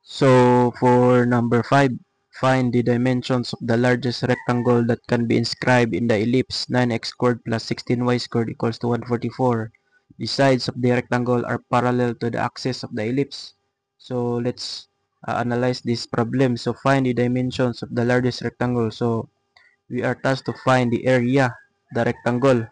So for number 5, find the dimensions of the largest rectangle that can be inscribed in the ellipse. 9x squared plus 16y squared equals to 144. The sides of the rectangle are parallel to the axis of the ellipse. So let's analyze this problem. So find the dimensions of the largest rectangle. So we are tasked to find the area, the rectangle.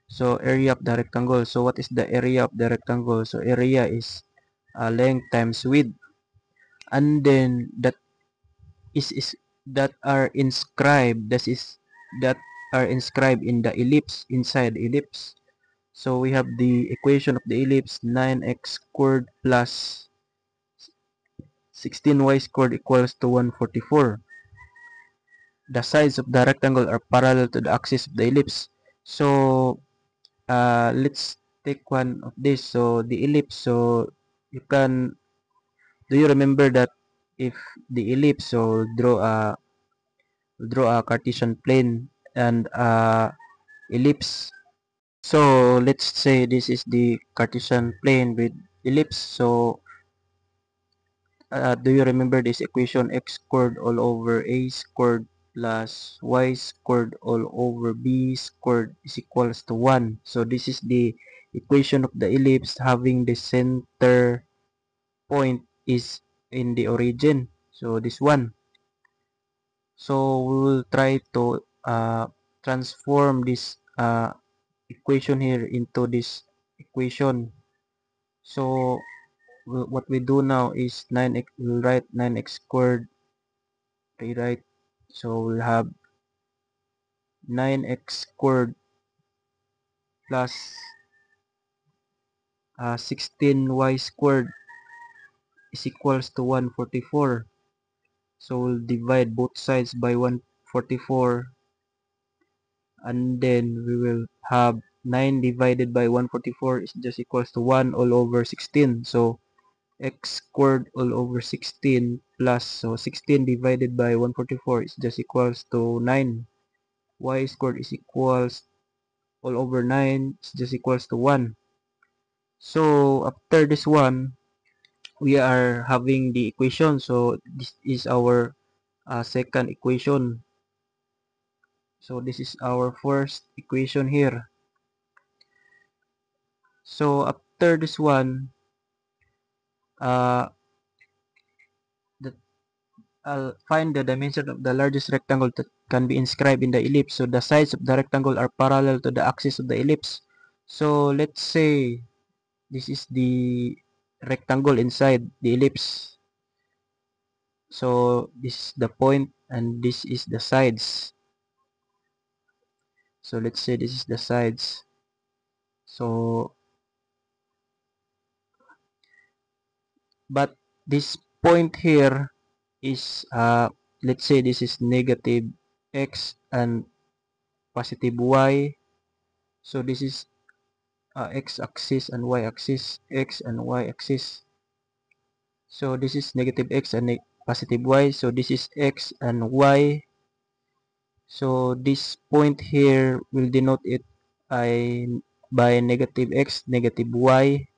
So area of the rectangle. So what is the area of the rectangle? So area is length times width. And then is that are inscribed that are inscribed in the ellipse, inside the ellipse. So we have the equation of the ellipse, 9x squared plus 16y squared equals to 144. The sides of the rectangle are parallel to the axis of the ellipse. So let's take one of this. So the ellipse, so you can, do you remember that if the ellipse, so draw a Cartesian plane and ellipse. So let's say this is the Cartesian plane with ellipse. So do you remember this equation? X squared all over a squared plus y squared all over b squared is equals to 1. So this is the equation of the ellipse having the center point is in the origin. So this one. So we will try to transform this equation here into this equation. So what we do now is 9x, we'll write 9x squared, rewrite. So we'll have 9x squared plus 16y squared is equals to 144. So we'll divide both sides by 144, and then we will have 9 divided by 144 is just equals to 1 all over 16. So x squared all over 16 plus, so 16 divided by 144 is just equals to 9. Y squared is equals all over 9 is just equals to 1. So after this one, we are having the equation. So this is our second equation. So this is our first equation here. So after this one, uh, I'll find the dimension of the largest rectangle that can be inscribed in the ellipse. So the sides of the rectangle are parallel to the axis of the ellipse. So let's say this is the rectangle inside the ellipse. So this is the point and this is the sides. So let's say this is the sides. So but this point here is let's say this is negative x and positive y. So this is x-axis and y-axis, x and y-axis. So this is negative x and positive y. So this is x and y. So this point here will denote it by negative x, negative y.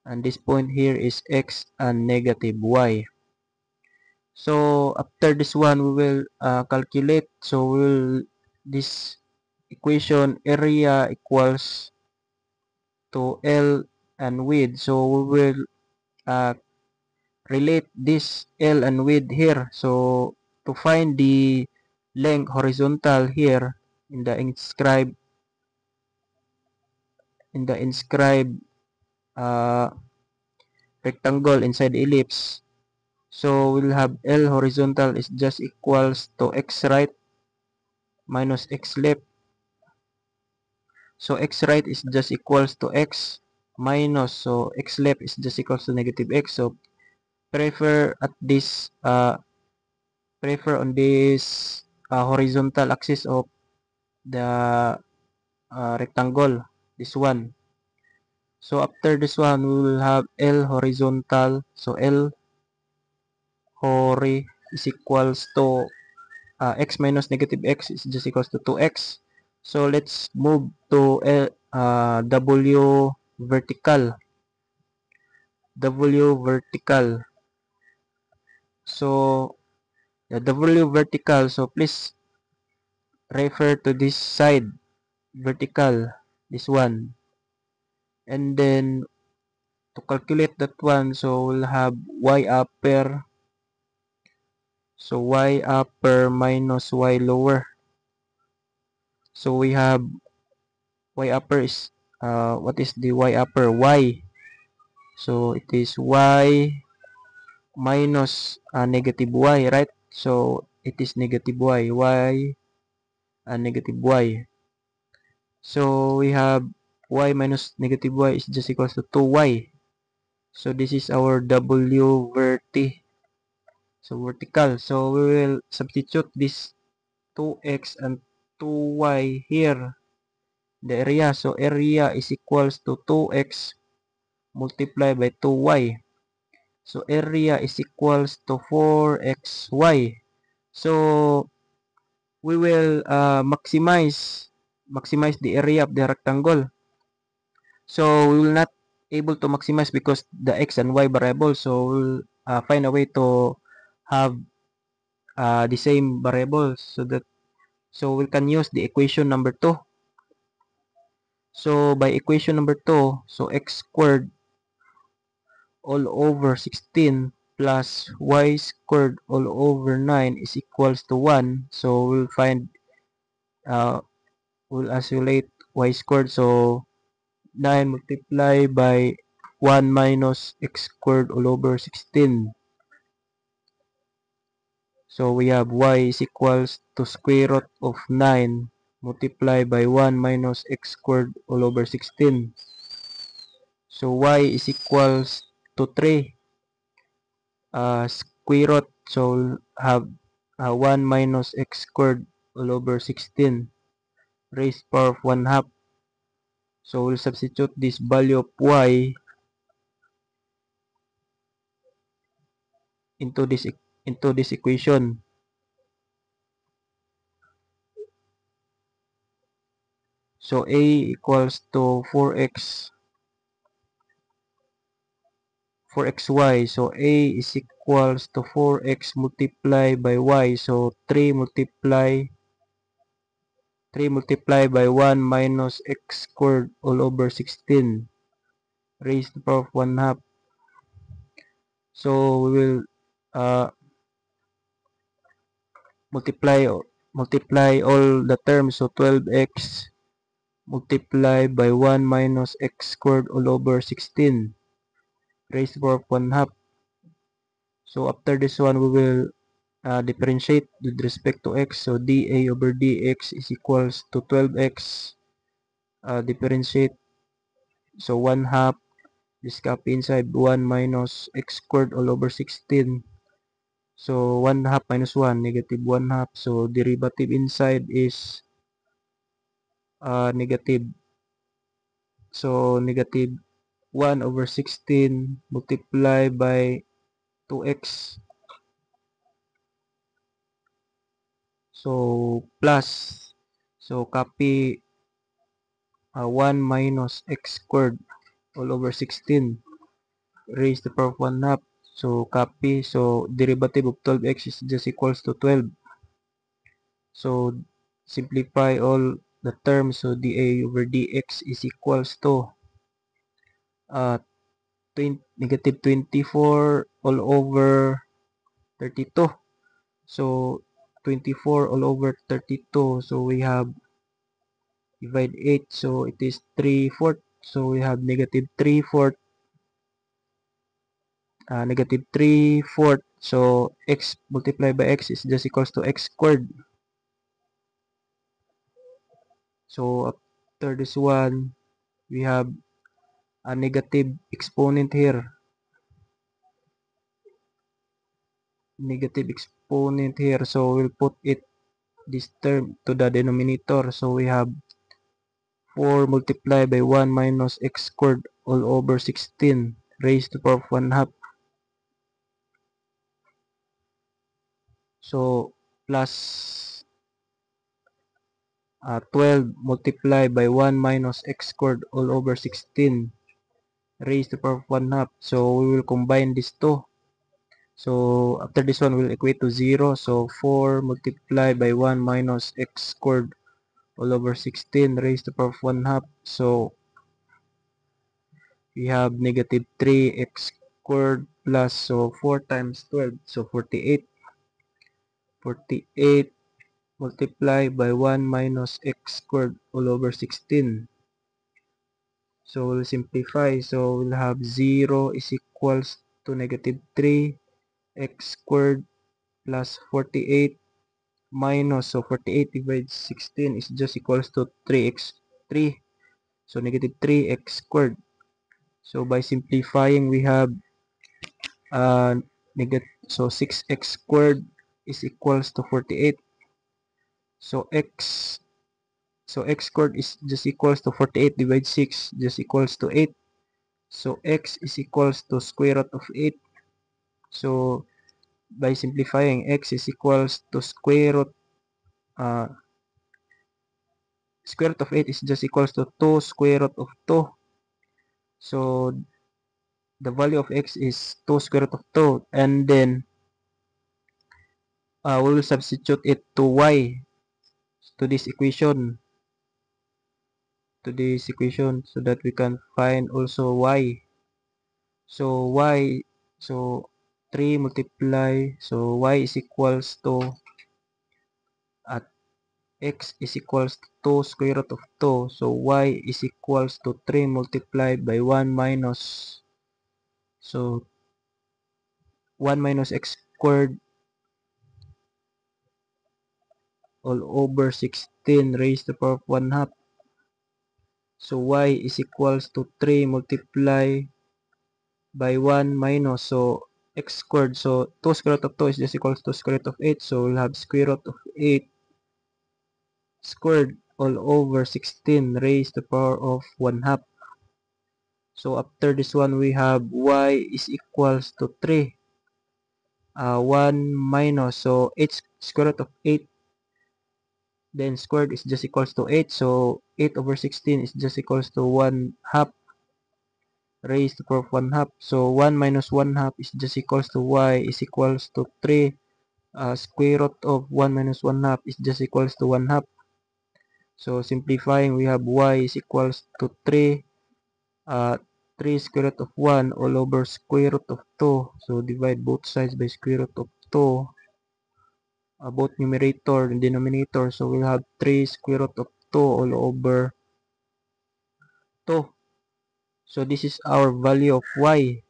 And this point here is x and negative y. So after this one, we will calculate. So we will, this equation area equals to L and width. So we will relate this L and width here. So to find the length horizontal here in the inscribed uh, rectangle inside the ellipse. So we'll have L horizontal is just equals to x right minus x left. So x right is just equals to x minus, so x left is just equals to negative x. So prefer on this horizontal axis of the rectangle, this one. So after this one, we will have L horizontal. So L hori is equals to x minus negative x is just equals to 2x. So let's move to W vertical. W vertical. So the W vertical, so please refer to this side vertical, this one. And then to calculate that one, so we'll have y upper, so y upper minus y lower. So we have y upper is what is the y upper? Y. So it is y minus negative y, right? So it is negative y negative y. So we have y minus negative y is just equals to 2y. So this is our W vertical. So we will substitute this 2x and 2y here. The area. So area is equals to 2x multiplied by 2y. So area is equals to 4xy. So we will maximize the area of the rectangle. So we will not able to maximize because the x and y variable. So we'll find a way to have the same variables so we can use the equation number 2. So by equation number 2, so x squared all over 16 plus y squared all over 9 is equals to 1. So we'll find we'll isolate y squared. So 9 multiplied by 1 minus x squared all over 16. So we have y is equals to square root of 9 multiplied by 1 minus x squared all over 16. So y is equals to 3 square root. So we'll have 1 minus x squared all over 16 raised power of 1 half. So we'll substitute this value of y into this equation. So a equals to 4xy. So a is equals to 4x multiplied by y. So 3 multiplied by 1 minus x squared all over 16 raised to the power of 1 half. So we will uh, multiply all the terms. So 12x multiplied by 1 minus x squared all over 16 raised to the power of 1 half. So after this one, we will differentiate with respect to x. So dA over dx is equals to 12x. Differentiate. So 1 half. This copy inside 1 minus x squared all over 16. So 1 half minus 1, negative 1 half. So derivative inside is negative. So negative 1 over 16 multiplied by 2x. So plus. So copy 1 minus x squared all over 16 raised to the power of 1 half. So copy. So derivative of 12x is just equals to 12. So simplify all the terms. So dA over dx is equals to negative 24 all over 32. So 24 all over 32. So we have divide 8. So it is 3/4. So we have negative 3/4. Negative 3/4. So x multiplied by x is just equals to x squared. So after this one, we have a negative exponent here. Negative exponent here. So we'll put this term to the denominator. So we have 4 multiplied by 1 minus x squared all over 16 raised to the power of 1 half. So plus 12 multiplied by 1 minus x squared all over 16 raised to the power of 1 half. So we will combine these two. So after this one will equate to 0. So 4 multiplied by 1 minus x squared all over 16 raised to the power of 1 half. So we have negative 3x squared plus, so 4 times 12, so 48. 48 multiplied by 1 minus x squared all over 16. So we'll simplify. So we'll have 0 is equals to negative 3 x squared plus 48 minus, so 48 divided 16 is just equals to 3x3. So negative 3x squared. So by simplifying, we have so 6x squared is equals to 48. So x squared is just equals to 48 divided 6 just equals to 8. So x is equals to square root of 8. So by simplifying, x is equals to uh, square root of 8 is just equals to 2 square root of 2. So the value of x is 2 square root of 2, and then we will substitute it to y, to this equation so that we can find also y. So y, so 3 multiply, so y is equals to at x is equals to 2 square root of 2. So y is equals to 3 multiplied by 1 minus, so 1 minus x squared all over 16 raised to the power of 1 half. So y is equals to 3 multiply by 1 minus, so x squared, so 2 square root of 2 is just equals to square root of 8. So we'll have square root of 8 squared all over 16 raised to the power of 1 half. So after this one, we have y is equals to 3. 1 minus, so 8 square root of 8, then squared is just equals to 8. So 8 over 16 is just equals to 1 half raised to the power of 1 half. So 1 minus 1 half is just equals to y is equals to 3. Square root of 1 minus 1 half is just equals to 1 half. So simplifying, we have y is equals to 3. 3 square root of 1 all over square root of 2. So divide both sides by square root of 2. Both numerator and denominator. So we'll have 3 square root of 2 all over 2. So this is our value of y.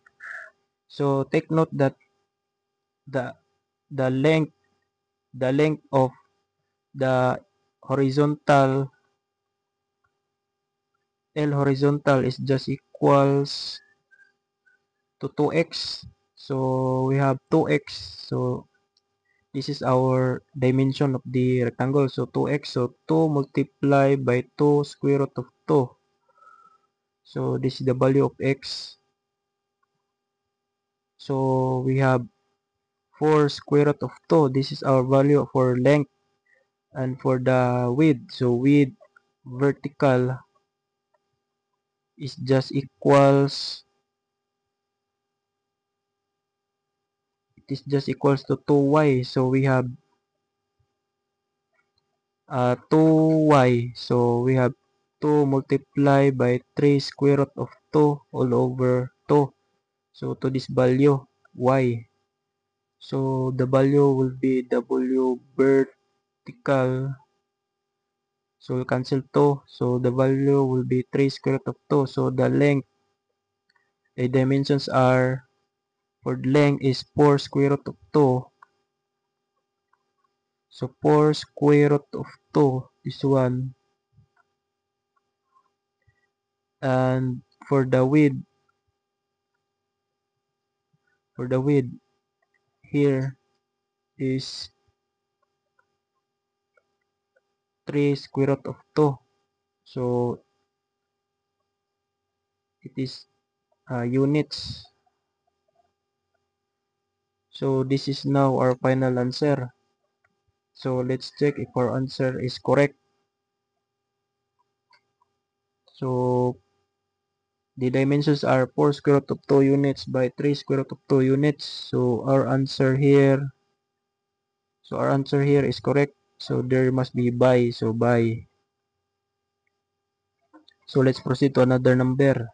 So take note that the the length of the horizontal L horizontal is just equals to 2x. So we have 2x. So this is our dimension of the rectangle. So 2x. So 2 multiplied by 2 square root of 2. So this is the value of x. So we have 4 square root of 2. This is our value for length. And for the width, so width vertical is just equals, it is just equals to 2y. So we have 2y. So we have 2 multiplied by 3 square root of 2 all over 2. So to this value, y. So the value will be w vertical. So we'll cancel 2. So the value will be 3 square root of 2. So the length, the dimensions are, for the length is 4 square root of 2. So 4 square root of 2 is 1. And for the width here is 3 square root of 2. So it is units. So this is now our final answer. So let's check if our answer is correct. So The dimensions are 4 square root of 2 units by 3 square root of 2 units. So our answer here is correct. So there must be by. So by. So let's proceed to another number.